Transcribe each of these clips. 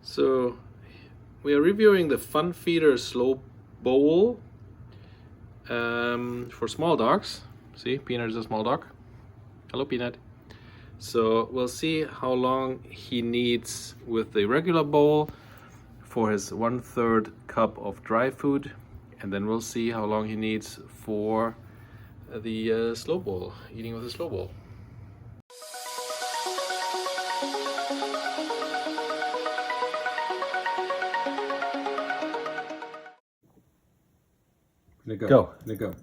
So we are reviewing the Funfeeder Slow Bowl for small dogs. See, Peanut is a small dog. Hello, Peanut. So we'll see how long he needs with the regular bowl for his 1/3 cup of dry food, and then we'll see how long he needs for the slow bowl, eating with the slow bowl. Go. Go.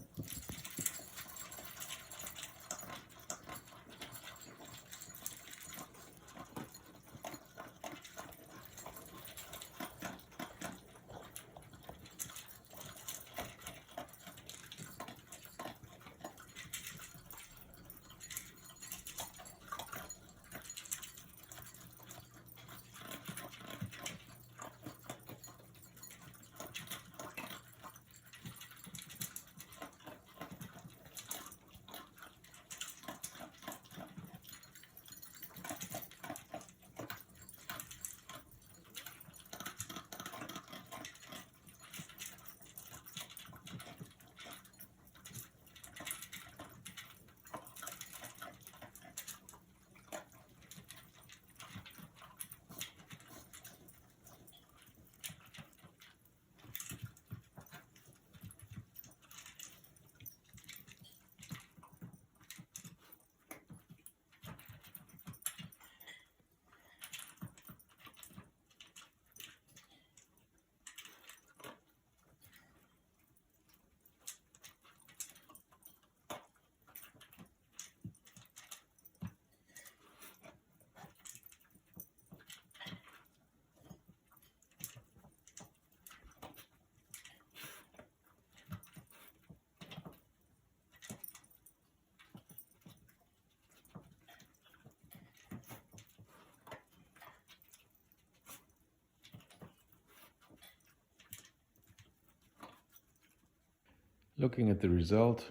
Looking at the result,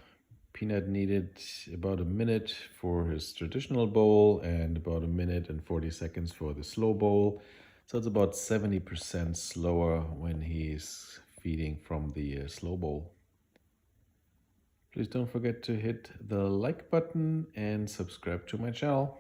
Peanut needed about a minute for his traditional bowl and about a minute and 40 seconds for the slow bowl. So it's about 70% slower when he's feeding from the slow bowl. Please don't forget to hit the like button and subscribe to my channel.